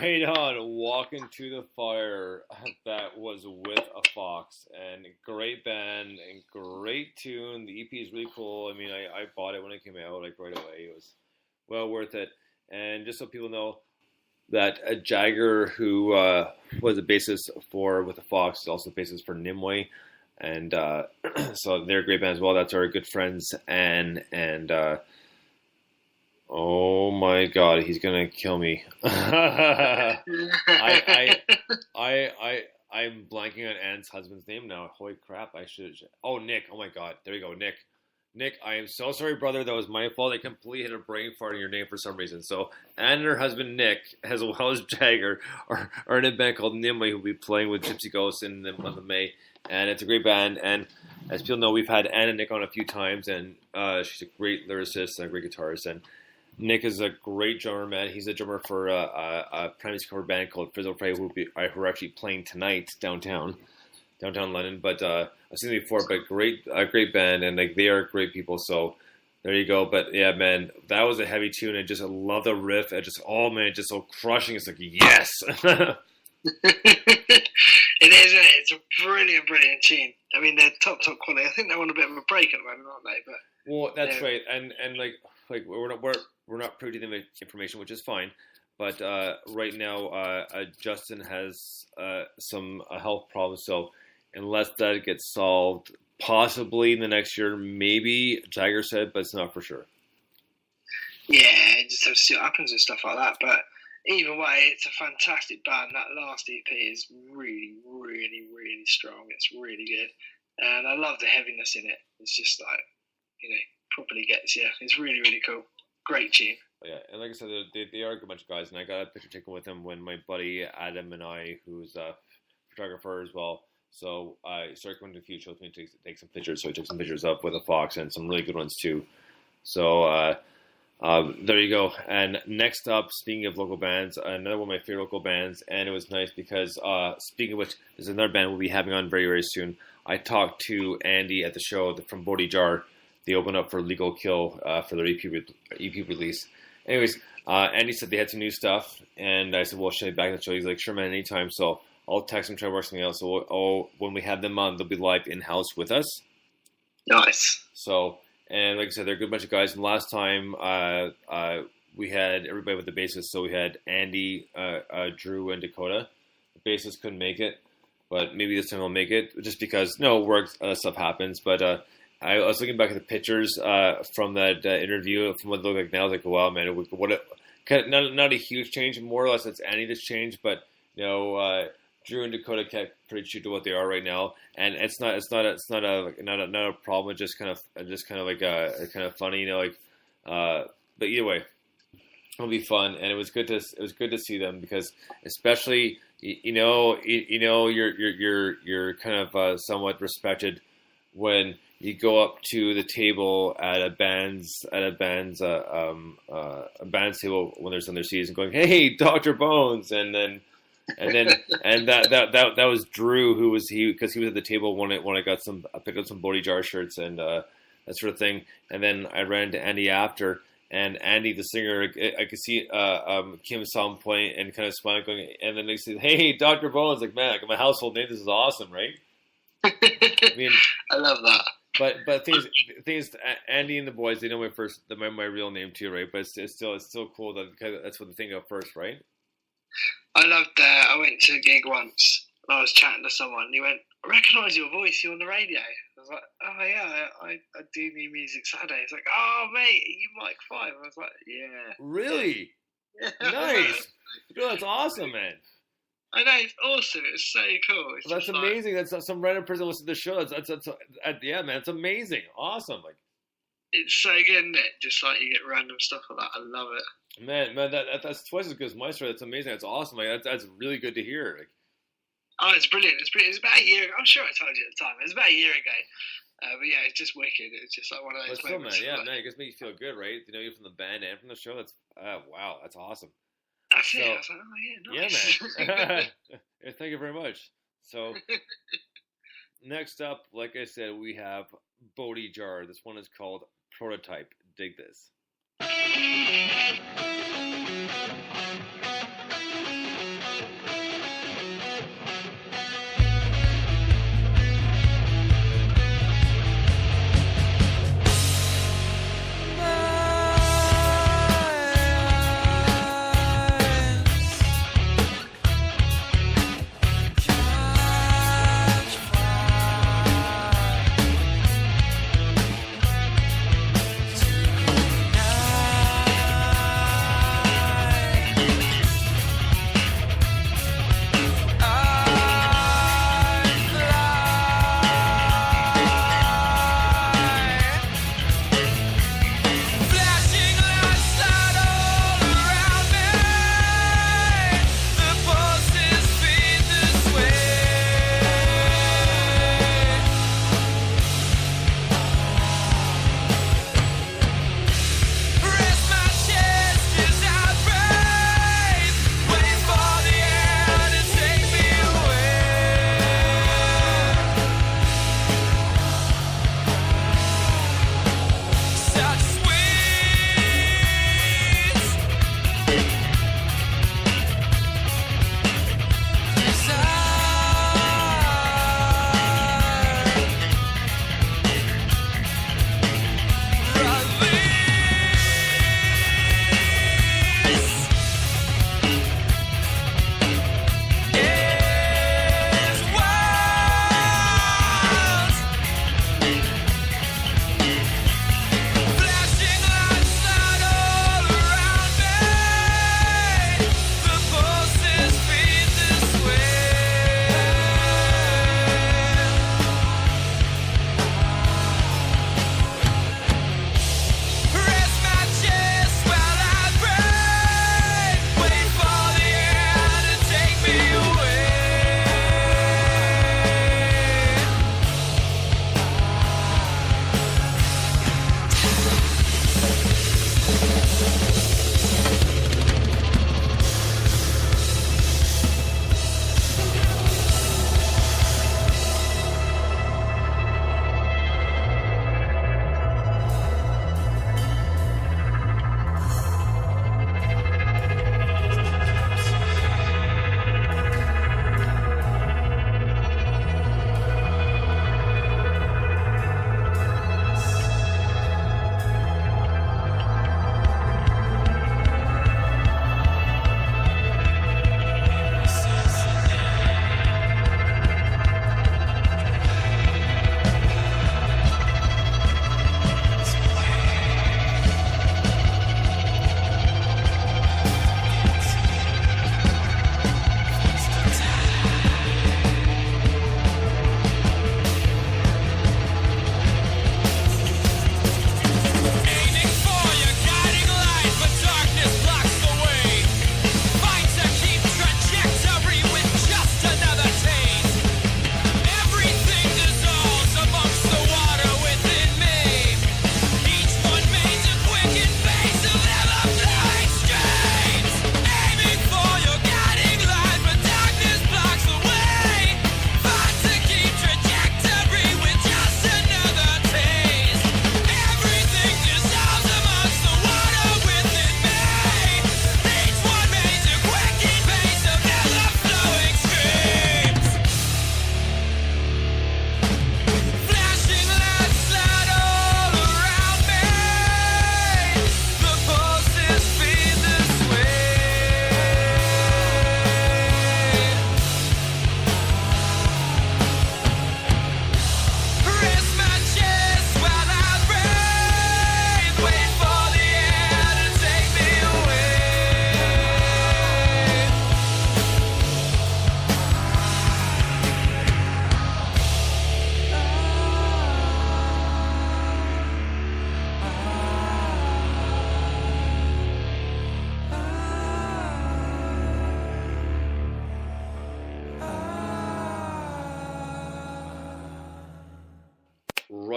right on. Walking to the Fire. That was with a Fox. And great band and great tune. The EP is really cool. I mean, I bought it when it came out, like right away. It was well worth it. And just so people know that Jagger, who was the bassist for with the Fox, is also the bassist for Nimue. And so they're a great band as well. That's our good friends and oh my God, he's gonna kill me. I'm blanking on Anne's husband's name now. Holy crap! I should. Oh, Nick. Oh my God. There you go, Nick. Nick, I am so sorry, brother. That was my fault. I completely hit a brain fart in your name for some reason. So Anne and her husband Nick, as well as Jagger, are in a band called Nimue, who'll be playing with Gypsy Ghosts in the month of May. And it's a great band. And as people know, we've had Anne and Nick on a few times, and she's a great lyricist and a great guitarist. And Nick is a great drummer, man. He's a drummer for a Primus cover band called Frizzle Fray, who are actually playing tonight downtown London. But I've seen them before, but a great band, and like they are great people. So there you go. But yeah, man, that was a heavy tune. I love the riff. Just so crushing. It's like yes. It is, isn't it? It's a brilliant tune. I mean, they're top quality. I think they're on a bit of a break at the moment, aren't they? But well, that's right. And like we're not privy to the information, which is fine. But right now, Justin has some health problems. So unless that gets solved, possibly in the next year, maybe Jagger said, but it's not for sure. Yeah, just have to see what happens and stuff like that. But either way, it's a fantastic band. That last EP is really strong. It's really good. And I love the heaviness in it. It's just like, properly gets you. It's really cool. Great tune. Yeah, and like I said, they are a good bunch of guys. And I got a picture taken with them when my buddy Adam and I, who's a photographer as well, so I started coming to the future with me to take some pictures. So I took some pictures up with a Fox and some really good ones too. So there you go. And next up, speaking of local bands, another one of my favorite local bands, and it was nice because speaking of which, there's another band we'll be having on very soon. I talked to Andy at the show from Bodhi Jar. They opened up for Legal Kill for their EP release. Anyways, Andy said they had some new stuff, and I said, well, should I back the show? He's like, sure, man, anytime. So I'll text him, try to work something else. So when we have them on, they'll be live in-house with us. Nice. So, and like I said, they're a good bunch of guys. And last time we had everybody with the bassist. So we had Andy, Drew, and Dakota. The bassist couldn't make it, but maybe this time he'll make it, just because, work stuff happens. But I was looking back at the pictures from that interview, from what it looked like now. I was like, wow, man, not a huge change. More or less, it's Andy that's changed, but Drew and Dakota kept pretty true to what they are right now, and it's not a problem. It's just kind of like funny, but either way, it'll be fun, and it was good to see them, because especially you're kind of somewhat respected when you go up to the table at a band's table when they're on their seats and going, "Hey, Dr.Bones," and that was Drew, because he was at the table when I picked up some Bodhi Jar shirts and that sort of thing. And then I ran into Andy after, and Andy, the singer, I could see Kim saw him playing and kind of smiling, going, and then they said, "Hey, Dr.Bones," like, man, I got my household name. This is awesome, right? I mean, I love that. But thing is, Andy and the boys, they know my real name too, right? But it's still cool that that's what they think of first, right? I loved that. I went to a gig once and I was chatting to someone and he went, "I recognise your voice, you're on the radio." I was like, "Oh yeah, I do New Music Saturday." He's like, "Oh mate, are you Mike 5?" I was like, "Yeah." Really? Yeah. Nice. Dude, that's awesome, man. I know, it's awesome. It's so cool. It's that's amazing. That's some random person listening to the show. That's yeah, man. It's amazing. Awesome. Like, it's so good, isn't it? Just like you get random stuff like that. I love it. Man, that's twice as good as my story. That's amazing. That's awesome. Like, that's really good to hear. Like, oh, it's brilliant. It's about a year ago. I'm sure I told you at the time. It was about a year ago. But yeah, it's just wicked. It's just like one of those moments. Man, man, it just makes you feel good, right? You're from the band and from the show. That's wow, that's awesome. That's it. I was like, oh yeah, nice. Yeah, man. Yeah, thank you very much. So next up, like I said, we have Bodhi Jar. This one is called Prototype. Dig this.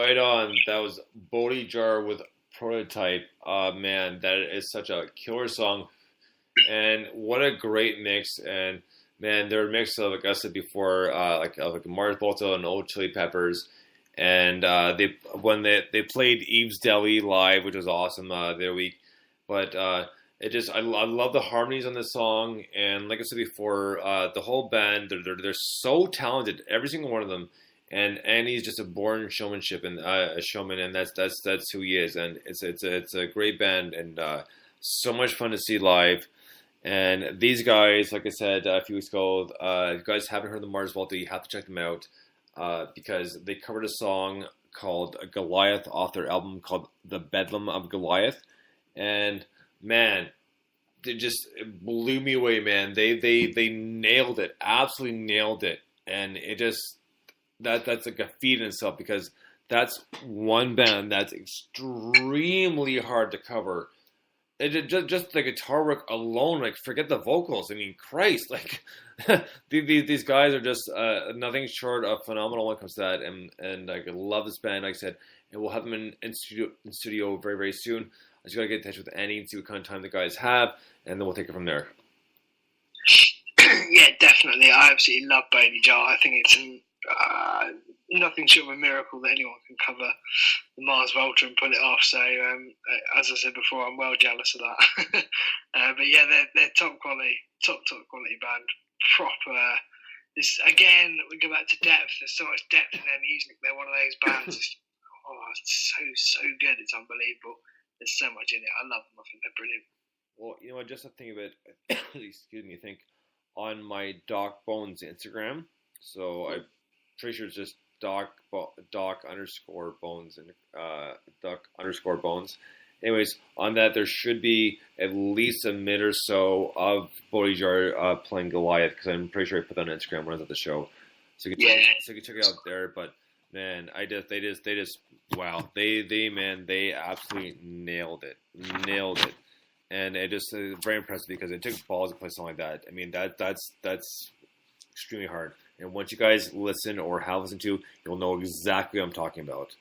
right on. That was Bodhi Jar with Prototype. Man, that is such a killer song. And what a great mix. And man, they're a mix of, like I said before, like Mars Volta and Old Chili Peppers. And they played Eve's Deli live, which was awesome the other week. But I love the harmonies on this song. And like I said before, the whole band, they're so talented, every single one of them. And Andy's just a born showmanship and a showman, and that's who he is. And it's a great band and so much fun to see live. And these guys, like I said a few weeks ago, if you guys haven't heard the Mars Volta, you have to check them out because they covered a song called Goliath off their album called The Bedlam of Goliath. And man, it blew me away, man. They nailed it, absolutely nailed it. And it just that's like a feat in itself because that's one band that's extremely hard to cover. Just the guitar work alone, like forget the vocals. I mean, Christ, like these guys are just nothing short of phenomenal when it comes to that. And I love this band, like I said, and we'll have them in studio very, very soon. I just gotta get in touch with Annie and see what kind of time the guys have, and then we'll take it from there. Yeah, definitely. I absolutely love Baby Jar. I think it's nothing short of a miracle that anyone can cover the Mars Volta and pull it off. So, as I said before, I'm well jealous of that. But yeah, they're top quality band. Proper. This again, we go back to depth. There's so much depth in their music. They're one of those bands. It's so good. It's unbelievable. There's so much in it. I love them. I think they're brilliant. Well, you know what? Just a thing of it. Excuse me. I think on my Dr.Bones Instagram. So I'm pretty sure it's just Doc underscore Bones and Doc underscore Bones. Anyways, on that there should be at least a minute or so of Bodhi Jar playing Goliath because I'm pretty sure I put that on Instagram when I was at the show. So you can check it out there. But man, they just wow, they absolutely nailed it. And it just very impressive because it took balls to play something like that. I mean that's extremely hard. And once you guys listen or have listened to, you'll know exactly what I'm talking about.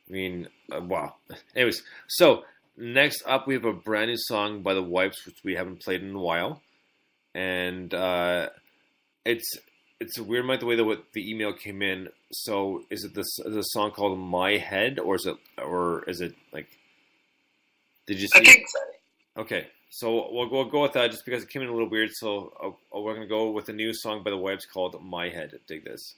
I mean, wow. Anyways, so next up we have a brand new song by the Wipes, which we haven't played in a while. And it's a weird the way that the email came in. So is it the song called My Head, or is it like? Did you see? I think so. Okay, so we'll go with that just because it came in a little weird. So we're gonna go with a new song by the Wipes called My Head. Dig this.